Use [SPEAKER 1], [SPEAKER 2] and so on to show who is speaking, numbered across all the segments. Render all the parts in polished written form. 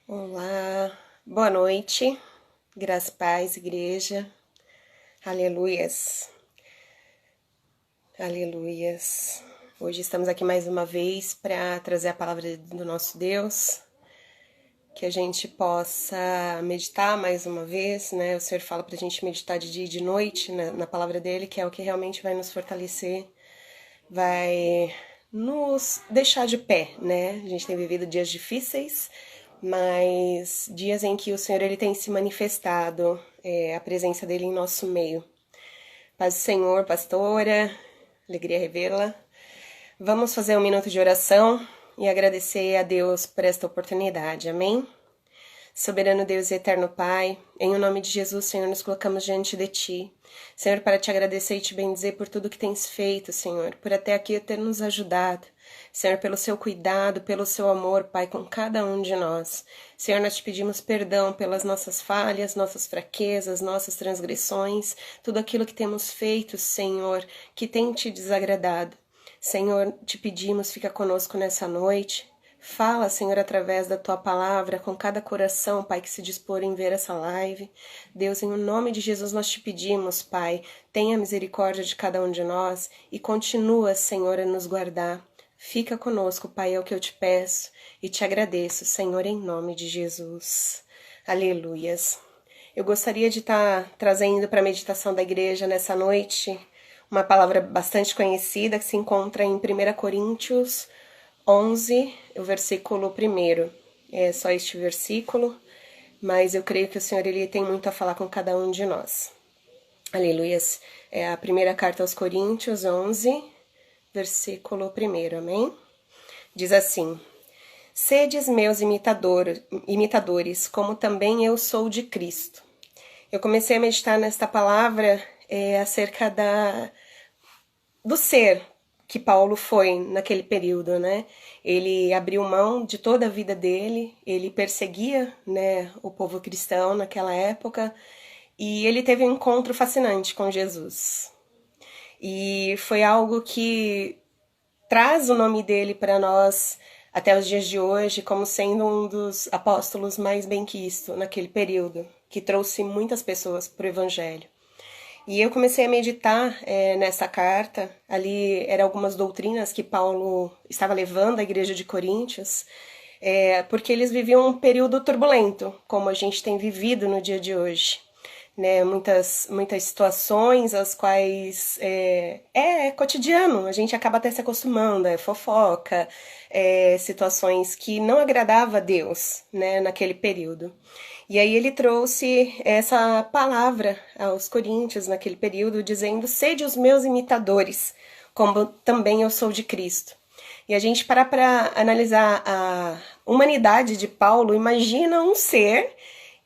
[SPEAKER 1] Olá, boa noite, graça e paz, igreja, aleluias, aleluias. Hoje estamos aqui mais uma vez para trazer a palavra do nosso Deus, que a gente possa meditar mais uma vez, né? O Senhor fala para a gente meditar de dia e de noite na palavra dele, que é o que realmente vai nos fortalecer, vai nos deixar de pé, né? A gente tem vivido dias difíceis, mas dias em que o Senhor ele tem se manifestado, a presença dele em nosso meio. Paz do Senhor, pastora, alegria revê-la. Vamos fazer um minuto de oração e agradecer a Deus por esta oportunidade, amém? Soberano Deus e eterno Pai, em o nome de Jesus, Senhor, nos colocamos diante de Ti. Senhor, para Te agradecer e Te bendizer por tudo que Tens feito, Senhor, por até aqui ter nos ajudado. Senhor, pelo Seu cuidado, pelo Seu amor, Pai, com cada um de nós. Senhor, nós Te pedimos perdão pelas nossas falhas, nossas fraquezas, nossas transgressões, tudo aquilo que temos feito, Senhor, que tem Te desagradado. Senhor, Te pedimos, fica conosco nessa noite. Fala, Senhor, através da Tua palavra, com cada coração, Pai, que se dispor em ver essa live. Deus, em nome de Jesus, nós Te pedimos, Pai, tenha misericórdia de cada um de nós e continua, Senhor, a nos guardar. Fica conosco, Pai, é o que eu Te peço e Te agradeço, Senhor, em nome de Jesus. Aleluias. Eu gostaria de estar trazendo para a meditação da igreja nessa noite uma palavra bastante conhecida que se encontra em 1 Coríntios 11, o versículo 1. É só este versículo, mas eu creio que o Senhor ele tem muito a falar com cada um de nós. Aleluias. É a primeira carta aos Coríntios 11, versículo 1, amém? Diz assim: Sedes meus imitadores, como também eu sou de Cristo. Eu comecei a meditar nesta palavra acerca do ser que Paulo foi naquele período, né? Ele abriu mão de toda a vida dele, ele perseguia, né, o povo cristão naquela época, e ele teve um encontro fascinante com Jesus. E foi algo que traz o nome dele para nós até os dias de hoje como sendo um dos apóstolos mais benquistos naquele período, que trouxe muitas pessoas para o evangelho. E eu comecei a meditar nessa carta. Ali eram algumas doutrinas que Paulo estava levando à igreja de Coríntios, porque eles viviam um período turbulento, como a gente tem vivido no dia de hoje. Né? Muitas situações as quais é cotidiano, a gente acaba até se acostumando, fofoca, situações que não agradava a Deus, né, naquele período. E aí ele trouxe essa palavra aos coríntios naquele período, dizendo: sede os meus imitadores, como também eu sou de Cristo. E a gente para analisar a humanidade de Paulo, imagina um ser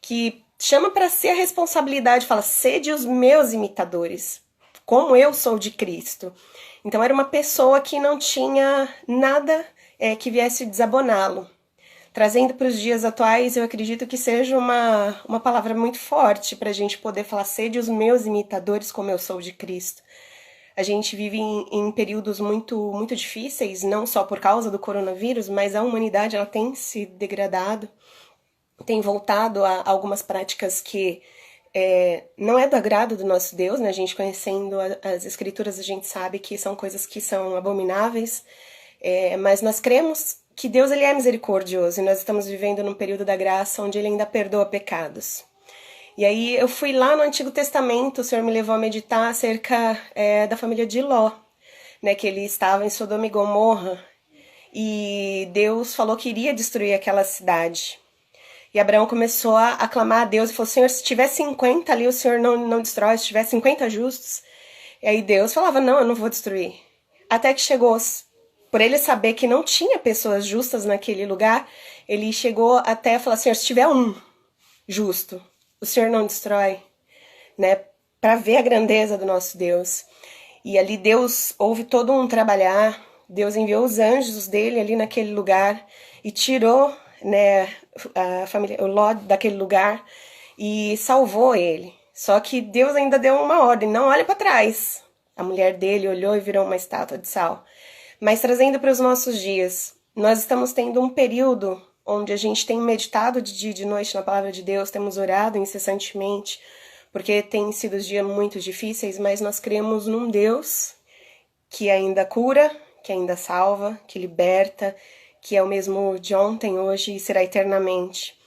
[SPEAKER 1] que chama para si a responsabilidade, fala: sede os meus imitadores, como eu sou de Cristo. Então era uma pessoa que não tinha nada que viesse desaboná-lo. Trazendo para os dias atuais, eu acredito que seja uma palavra muito forte para a gente poder falar: sede os meus imitadores, como eu sou de Cristo. A gente vive em períodos muito difíceis, não só por causa do coronavírus, mas a humanidade ela tem se degradado, tem voltado a algumas práticas que não é do agrado do nosso Deus, né? A gente conhecendo as escrituras, a gente sabe que são coisas que são abomináveis, mas nós cremos que Deus ele é misericordioso e nós estamos vivendo num período da graça onde ele ainda perdoa pecados. E aí eu fui lá no Antigo Testamento, o Senhor me levou a meditar acerca da família de Ló, né, que ele estava em Sodoma e Gomorra, e Deus falou que iria destruir aquela cidade. E Abraão começou a clamar a Deus e falou: Senhor, se tiver 50 ali, o Senhor não destrói, se tiver 50 justos. E aí Deus falava: não, eu não vou destruir. Até que chegou, por ele saber que não tinha pessoas justas naquele lugar, ele chegou até a falar: Senhor, se tiver um justo, o Senhor não destrói, né? Para ver a grandeza do nosso Deus. E ali Deus houve todo um trabalhar, Deus enviou os anjos dele ali naquele lugar e tirou, né, a família, o Ló daquele lugar e salvou ele. Só que Deus ainda deu uma ordem: não olhe para trás. A mulher dele olhou e virou uma estátua de sal. Mas trazendo para os nossos dias, nós estamos tendo um período onde a gente tem meditado de dia e de noite na palavra de Deus, temos orado incessantemente, porque tem sido dias muito difíceis, mas nós cremos num Deus que ainda cura, que ainda salva, que liberta, que é o mesmo de ontem, hoje e será eternamente.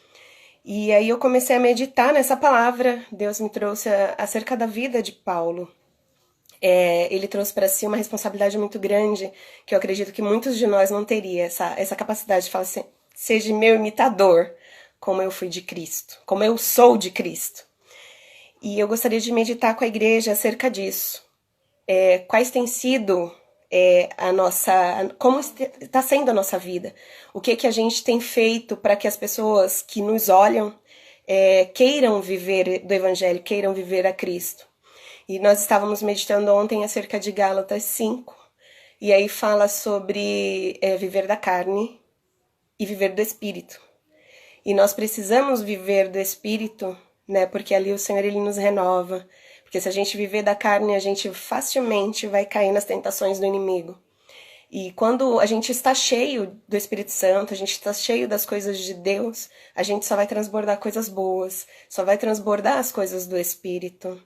[SPEAKER 1] E aí eu comecei a meditar nessa palavra, Deus me trouxe acerca da vida de Paulo. Ele trouxe para si uma responsabilidade muito grande, que eu acredito que muitos de nós não teria, essa capacidade de falar assim, seja meu imitador, como eu fui de Cristo, como eu sou de Cristo. E eu gostaria de meditar com a igreja acerca disso. Quais têm sido como está sendo a nossa vida? O que a gente tem feito para que as pessoas que nos olham queiram viver do Evangelho, queiram viver a Cristo? E nós estávamos meditando ontem acerca de Gálatas 5, e aí fala sobre viver da carne e viver do Espírito. E nós precisamos viver do Espírito, né? Porque ali o Senhor ele nos renova. Porque se a gente viver da carne, a gente facilmente vai cair nas tentações do inimigo. E quando a gente está cheio do Espírito Santo, a gente está cheio das coisas de Deus, a gente só vai transbordar coisas boas, só vai transbordar as coisas do Espírito.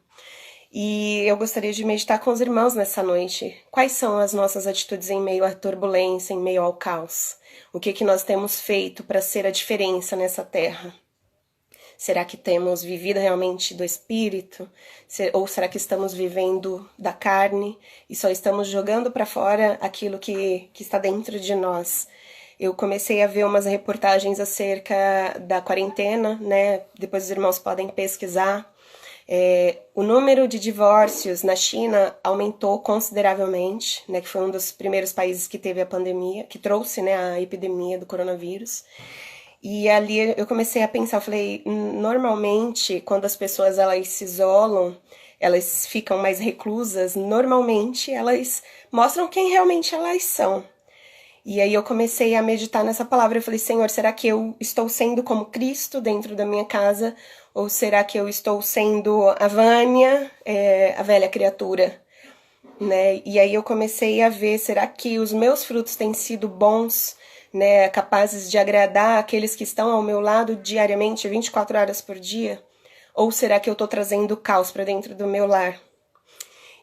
[SPEAKER 1] E eu gostaria de meditar com os irmãos nessa noite. Quais são as nossas atitudes em meio à turbulência, em meio ao caos? O que nós temos feito para ser a diferença nessa terra? Será que temos vivido realmente do Espírito? Ou será que estamos vivendo da carne e só estamos jogando para fora aquilo que está dentro de nós? Eu comecei a ver umas reportagens acerca da quarentena, né? Depois os irmãos podem pesquisar. O número de divórcios na China aumentou consideravelmente, né? Que foi um dos primeiros países que teve a pandemia, que trouxe, né, a epidemia do coronavírus. E ali eu comecei a pensar, eu falei, normalmente quando as pessoas elas se isolam, elas ficam mais reclusas, normalmente elas mostram quem realmente elas são. E aí eu comecei a meditar nessa palavra, eu falei, Senhor, será que eu estou sendo como Cristo dentro da minha casa? Ou será que eu estou sendo a Vânia, a velha criatura? Né? E aí eu comecei a ver, será que os meus frutos têm sido bons, né, capazes de agradar aqueles que estão ao meu lado diariamente, 24 horas por dia? Ou será que eu estou trazendo caos para dentro do meu lar?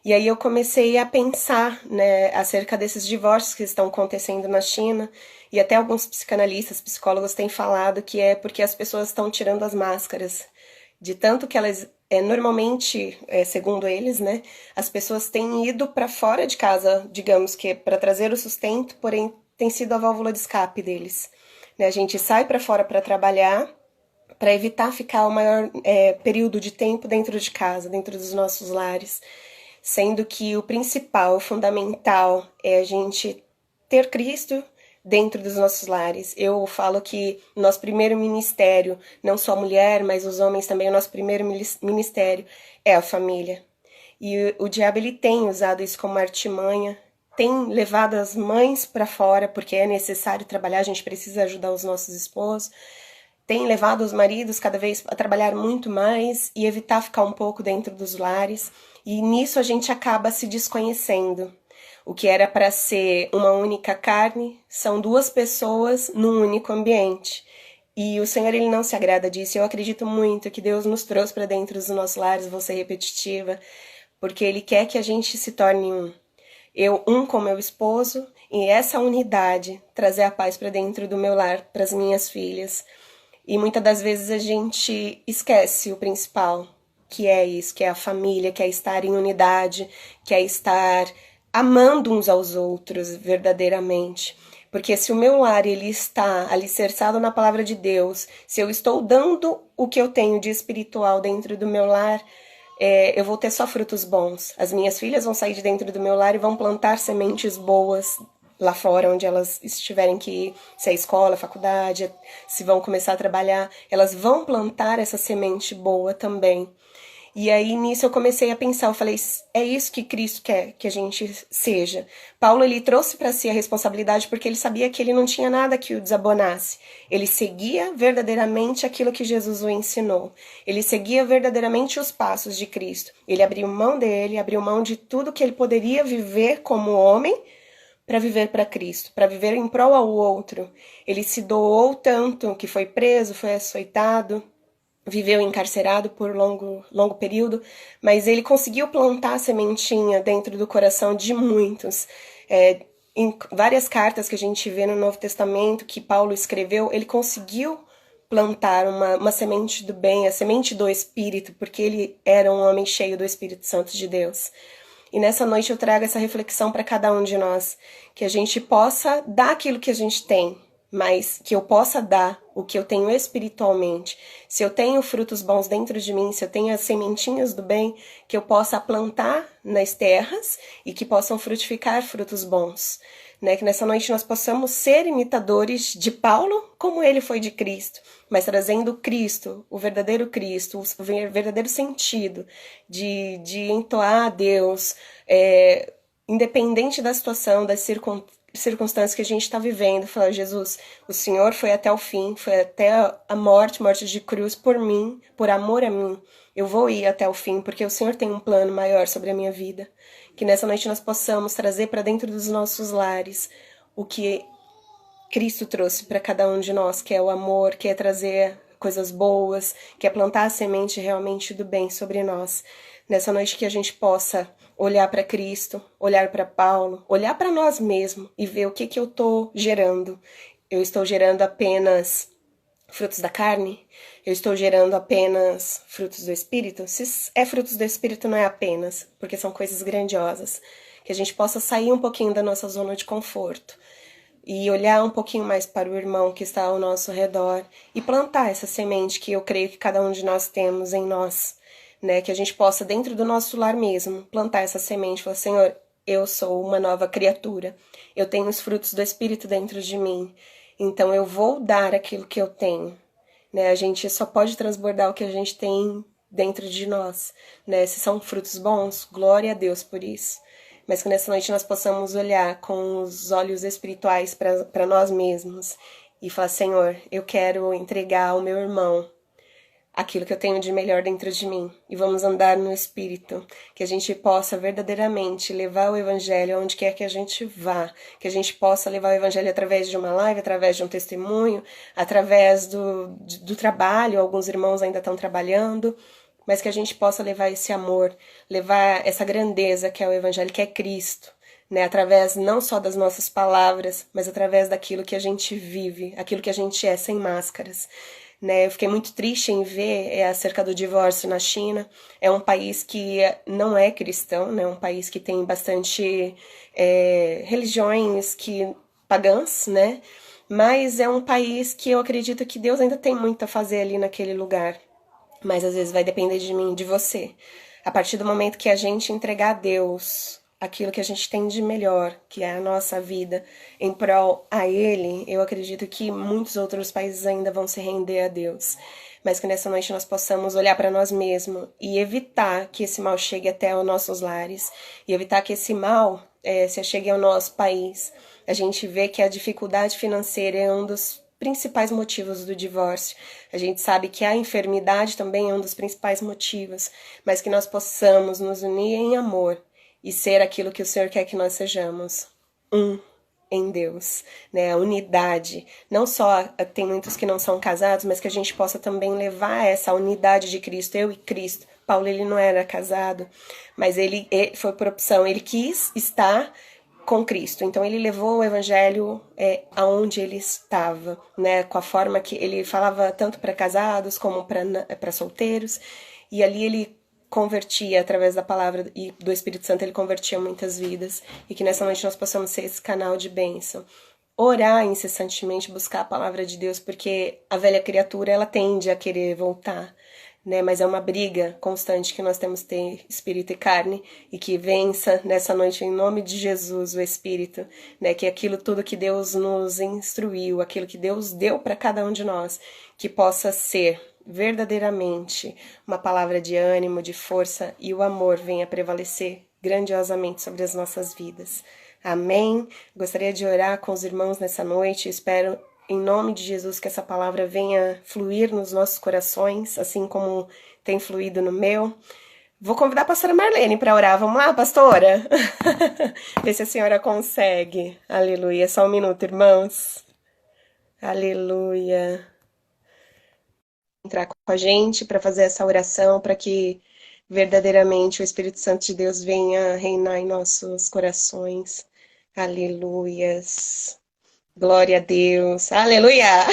[SPEAKER 1] E aí eu comecei a pensar, né, acerca desses divórcios que estão acontecendo na China, e até alguns psicanalistas, psicólogos têm falado que é porque as pessoas estão tirando as máscaras, de tanto que elas, normalmente, segundo eles, né, as pessoas têm ido para fora de casa, digamos que para trazer o sustento, porém tem sido a válvula de escape deles. Né, a gente sai para fora para trabalhar, para evitar ficar o maior período de tempo dentro de casa, dentro dos nossos lares, sendo que o principal, o fundamental é a gente ter Cristo dentro dos nossos lares. Eu falo que o nosso primeiro ministério, não só a mulher, mas os homens também, o nosso primeiro ministério é a família. E o diabo ele tem usado isso como artimanha, tem levado as mães para fora, porque é necessário trabalhar, a gente precisa ajudar os nossos esposos, tem levado os maridos cada vez a trabalhar muito mais e evitar ficar um pouco dentro dos lares, e nisso a gente acaba se desconhecendo. O que era para ser uma única carne, são duas pessoas num único ambiente. E o Senhor ele não se agrada disso. Eu acredito muito que Deus nos trouxe para dentro dos nossos lares, vou ser repetitiva, porque Ele quer que a gente se torne um. Eu, com meu esposo, e essa unidade, trazer a paz para dentro do meu lar, para as minhas filhas. E muitas das vezes a gente esquece o principal, que é isso, que é a família, que é estar em unidade, que é estar amando uns aos outros verdadeiramente. Porque se o meu lar ele está alicerçado na palavra de Deus, se eu estou dando o que eu tenho de espiritual dentro do meu lar, eu vou ter só frutos bons. As minhas filhas vão sair de dentro do meu lar e vão plantar sementes boas lá fora, onde elas estiverem que ir, se é escola, faculdade, se vão começar a trabalhar, elas vão plantar essa semente boa também. E aí, nisso, eu comecei a pensar, eu falei, é isso que Cristo quer que a gente seja. Paulo, ele trouxe para si a responsabilidade porque ele sabia que ele não tinha nada que o desabonasse. Ele seguia verdadeiramente aquilo que Jesus o ensinou. Ele seguia verdadeiramente os passos de Cristo. Ele abriu mão dele, abriu mão de tudo que ele poderia viver como homem, para viver para Cristo, para viver em prol ao outro. Ele se doou tanto que foi preso, foi açoitado, viveu encarcerado por longo período, mas ele conseguiu plantar a sementinha dentro do coração de muitos. Em várias cartas que a gente vê no Novo Testamento que Paulo escreveu, ele conseguiu plantar uma semente do bem, a semente do Espírito, porque ele era um homem cheio do Espírito Santo de Deus. E nessa noite eu trago essa reflexão para cada um de nós, que a gente possa dar aquilo que a gente tem, mas que eu possa dar o que eu tenho espiritualmente. Se eu tenho frutos bons dentro de mim, se eu tenho as sementinhas do bem, que eu possa plantar nas terras e que possam frutificar frutos bons. Né? Que nessa noite nós possamos ser imitadores de Paulo, como ele foi de Cristo, mas trazendo Cristo, o verdadeiro sentido de entoar a Deus, independente da situação, das circunstâncias que a gente está vivendo, falar: Jesus, o Senhor foi até o fim, foi até a morte de cruz por mim, por amor a mim. Eu vou ir até o fim, porque o Senhor tem um plano maior sobre a minha vida. Que nessa noite nós possamos trazer para dentro dos nossos lares o que Cristo trouxe para cada um de nós, que é o amor, que é trazer coisas boas, que é plantar a semente realmente do bem sobre nós. Nessa noite que a gente possa olhar para Cristo, olhar para Paulo, olhar para nós mesmos e ver o que eu estou gerando. Eu estou gerando apenas frutos da carne? Eu estou gerando apenas frutos do Espírito? Se é frutos do Espírito, não é apenas, porque são coisas grandiosas. Que a gente possa sair um pouquinho da nossa zona de conforto e olhar um pouquinho mais para o irmão que está ao nosso redor e plantar essa semente que eu creio que cada um de nós temos em nós, né? Que a gente possa, dentro do nosso lar mesmo, plantar essa semente e falar: Senhor, eu sou uma nova criatura, eu tenho os frutos do Espírito dentro de mim, então eu vou dar aquilo que eu tenho, né? A gente só pode transbordar o que a gente tem dentro de nós, né? Se são frutos bons, glória a Deus por isso. Mas que nessa noite nós possamos olhar com os olhos espirituais para nós mesmos e falar: Senhor, eu quero entregar ao meu irmão aquilo que eu tenho de melhor dentro de mim, e vamos andar no Espírito, que a gente possa verdadeiramente levar o Evangelho aonde quer que a gente vá, que a gente possa levar o Evangelho através de uma live, através de um testemunho, através do trabalho. Alguns irmãos ainda estão trabalhando, mas que a gente possa levar esse amor, levar essa grandeza que é o Evangelho, que é Cristo, né? Através não só das nossas palavras, mas através daquilo que a gente vive, aquilo que a gente é, sem máscaras. Né? Eu fiquei muito triste em ver acerca do divórcio na China. É um país que não é cristão, né? Um país que tem bastante religiões pagãs, né? Mas é um país que eu acredito que Deus ainda tem muito a fazer ali naquele lugar. Mas às vezes vai depender de mim, de você. A partir do momento que a gente entregar a Deus aquilo que a gente tem de melhor, que é a nossa vida, em prol a Ele, eu acredito que muitos outros países ainda vão se render a Deus. Mas que nessa noite nós possamos olhar para nós mesmos e evitar que esse mal chegue até os nossos lares, e evitar que esse mal se chegue ao nosso país. A gente vê que a dificuldade financeira é um dos principais motivos do divórcio. A gente sabe que a enfermidade também é um dos principais motivos, mas que nós possamos nos unir em amor e ser aquilo que o Senhor quer que nós sejamos, em Deus, né? A unidade. Não só tem muitos que não são casados, mas que a gente possa também levar essa unidade de Cristo, eu e Cristo. Paulo, ele não era casado, mas ele foi por opção, ele quis estar com Cristo, então ele levou o Evangelho aonde ele estava, né? Com a forma que ele falava tanto para casados como para solteiros, e ali ele convertia através da palavra e do Espírito Santo, ele convertia muitas vidas, e que nessa noite nós possamos ser esse canal de bênção. Orar incessantemente, buscar a palavra de Deus, porque a velha criatura, ela tende a querer voltar, né? Mas é uma briga constante que nós temos que ter, espírito e carne, e que vença nessa noite em nome de Jesus o Espírito, né? Que aquilo tudo que Deus nos instruiu, aquilo que Deus deu para cada um de nós, que possa ser verdadeiramente uma palavra de ânimo, de força, e o amor venha prevalecer grandiosamente sobre as nossas vidas. Amém? Gostaria de orar com os irmãos nessa noite. Espero, em nome de Jesus, que essa palavra venha fluir nos nossos corações, assim como tem fluído no meu, Vou convidar a pastora Marlene para orar. Vamos lá, pastora? Ver se a senhora consegue. Aleluia. Só um minuto, irmãos. Aleluia. Entrar com a gente para fazer essa oração, para que verdadeiramente o Espírito Santo de Deus venha reinar em nossos corações. Aleluias. Glória a Deus. Aleluia.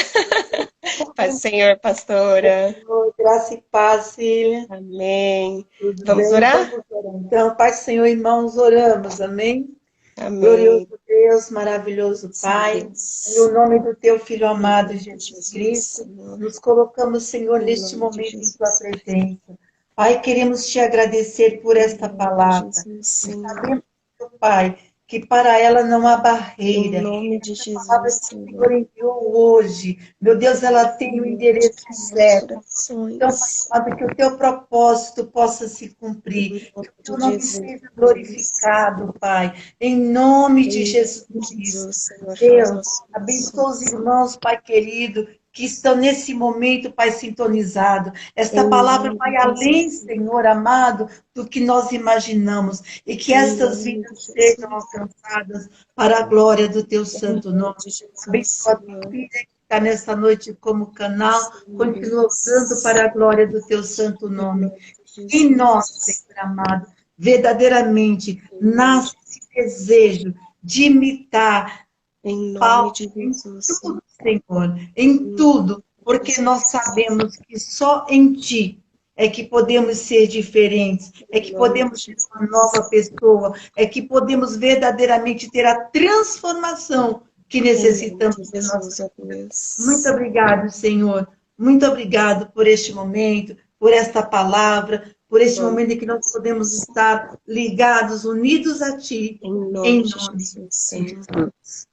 [SPEAKER 1] Paz do Senhor, pastora.
[SPEAKER 2] Senhor, graça e paz, Cília.
[SPEAKER 1] Amém.
[SPEAKER 2] Tudo
[SPEAKER 1] Vamos
[SPEAKER 2] bem?
[SPEAKER 1] orar?
[SPEAKER 2] Vamos orar. Então, Pai, Senhor, irmãos, oramos, amém?
[SPEAKER 1] Amém.
[SPEAKER 2] Glorioso Deus, maravilhoso
[SPEAKER 1] Sim,
[SPEAKER 2] Pai, em o
[SPEAKER 1] Deus.
[SPEAKER 2] nome do Teu Filho
[SPEAKER 1] Em
[SPEAKER 2] amado,
[SPEAKER 1] nome de
[SPEAKER 2] Jesus
[SPEAKER 1] Jesus,
[SPEAKER 2] Cristo,
[SPEAKER 1] Senhor.
[SPEAKER 2] nos colocamos, Senhor,
[SPEAKER 1] Em
[SPEAKER 2] neste
[SPEAKER 1] nome de
[SPEAKER 2] momento em Tua
[SPEAKER 1] Jesus, Pai.
[SPEAKER 2] presença. Pai, queremos Te agradecer por
[SPEAKER 1] Em
[SPEAKER 2] esta
[SPEAKER 1] nome de
[SPEAKER 2] palavra.
[SPEAKER 1] Jesus,
[SPEAKER 2] E
[SPEAKER 1] Senhor.
[SPEAKER 2] sabemos, meu Pai, que para ela não há
[SPEAKER 1] Em
[SPEAKER 2] barreira.
[SPEAKER 1] nome de
[SPEAKER 2] Essa palavra
[SPEAKER 1] Jesus,
[SPEAKER 2] que o Senhor
[SPEAKER 1] Senhor.
[SPEAKER 2] enviou hoje, meu Deus, ela tem o
[SPEAKER 1] Senhor,
[SPEAKER 2] endereço
[SPEAKER 1] toque em nossos
[SPEAKER 2] certo. Então, Pai
[SPEAKER 1] corações.
[SPEAKER 2] amado, que o teu propósito possa se
[SPEAKER 1] Em
[SPEAKER 2] cumprir, que
[SPEAKER 1] nome
[SPEAKER 2] o
[SPEAKER 1] de
[SPEAKER 2] teu nome
[SPEAKER 1] Jesus,
[SPEAKER 2] seja
[SPEAKER 1] Deus.
[SPEAKER 2] glorificado, Pai, em nome de
[SPEAKER 1] Em
[SPEAKER 2] Jesus
[SPEAKER 1] nome de
[SPEAKER 2] Cristo.
[SPEAKER 1] Jesus, Senhor, fala os
[SPEAKER 2] Deus,
[SPEAKER 1] nossos
[SPEAKER 2] abençoa os
[SPEAKER 1] corações.
[SPEAKER 2] irmãos, Pai querido, que estão nesse momento, Pai, sintonizado. Esta
[SPEAKER 1] Em
[SPEAKER 2] palavra
[SPEAKER 1] nome de
[SPEAKER 2] vai
[SPEAKER 1] Jesus,
[SPEAKER 2] além,
[SPEAKER 1] Senhor.
[SPEAKER 2] Senhor amado, do que nós imaginamos, e que
[SPEAKER 1] Em
[SPEAKER 2] estas
[SPEAKER 1] nome
[SPEAKER 2] vidas
[SPEAKER 1] de
[SPEAKER 2] sejam
[SPEAKER 1] Jesus.
[SPEAKER 2] alcançadas para a glória do teu
[SPEAKER 1] Em
[SPEAKER 2] santo
[SPEAKER 1] nome
[SPEAKER 2] nome.
[SPEAKER 1] de Jesus,
[SPEAKER 2] Abençoa a tua
[SPEAKER 1] Senhor.
[SPEAKER 2] filha que está nessa noite como canal,
[SPEAKER 1] Sim,
[SPEAKER 2] continua usando
[SPEAKER 1] Deus.
[SPEAKER 2] para a glória do teu santo
[SPEAKER 1] Em
[SPEAKER 2] nome.
[SPEAKER 1] nome de
[SPEAKER 2] Em nós,
[SPEAKER 1] Jesus.
[SPEAKER 2] Senhor amado, verdadeiramente
[SPEAKER 1] Em nome
[SPEAKER 2] nasce
[SPEAKER 1] de
[SPEAKER 2] esse desejo de imitar
[SPEAKER 1] Em nome
[SPEAKER 2] Paulo
[SPEAKER 1] de
[SPEAKER 2] em
[SPEAKER 1] Jesus, Senhor.
[SPEAKER 2] tudo, Senhor, em
[SPEAKER 1] Em
[SPEAKER 2] tudo,
[SPEAKER 1] nome de
[SPEAKER 2] porque nós
[SPEAKER 1] Jesus.
[SPEAKER 2] sabemos que só em Ti é que podemos ser diferentes, é
[SPEAKER 1] Em
[SPEAKER 2] que
[SPEAKER 1] nome de
[SPEAKER 2] podemos ser uma nova
[SPEAKER 1] Jesus.
[SPEAKER 2] pessoa, é que podemos verdadeiramente ter a transformação que
[SPEAKER 1] Em nome
[SPEAKER 2] necessitamos
[SPEAKER 1] de
[SPEAKER 2] em nossa
[SPEAKER 1] Jesus, ó
[SPEAKER 2] vida. Muito
[SPEAKER 1] Deus.
[SPEAKER 2] obrigado, Senhor. Muito obrigado por este momento, por esta palavra, por
[SPEAKER 1] Em
[SPEAKER 2] este
[SPEAKER 1] nome
[SPEAKER 2] momento em
[SPEAKER 1] de
[SPEAKER 2] que nós podemos
[SPEAKER 1] Jesus.
[SPEAKER 2] estar ligados, unidos a Ti,
[SPEAKER 1] Em nome
[SPEAKER 2] em
[SPEAKER 1] de
[SPEAKER 2] nome
[SPEAKER 1] Jesus,
[SPEAKER 2] de
[SPEAKER 1] Senhor.
[SPEAKER 2] Jesus.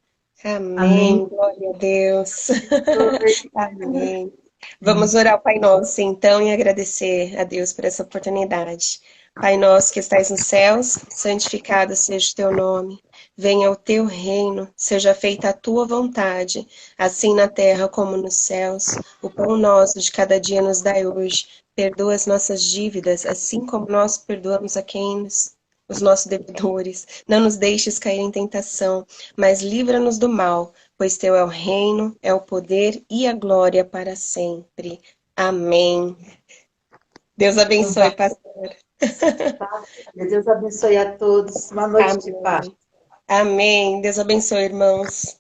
[SPEAKER 2] Amém.
[SPEAKER 1] Amém. Glória a Deus. Amém.
[SPEAKER 2] Amém.
[SPEAKER 1] Vamos orar o Pai Nosso, então, e agradecer a Deus por essa oportunidade. Pai nosso que estais nos céus, santificado seja o teu nome. Venha o teu reino, seja feita a tua vontade, assim na terra como nos céus. O pão nosso de cada dia nos dai hoje. Perdoa as nossas dívidas, assim como nós perdoamos a quem os nossos devedores. Não nos deixes cair em tentação, mas livra-nos do mal, pois teu é o reino, é o poder e a glória para sempre. Amém. Deus
[SPEAKER 2] Então,
[SPEAKER 1] abençoe,
[SPEAKER 2] tá.
[SPEAKER 1] pastor.
[SPEAKER 2] Tá? Deus abençoe a todos. Uma noite de paz.
[SPEAKER 1] Amém. Amém. Deus abençoe, irmãos.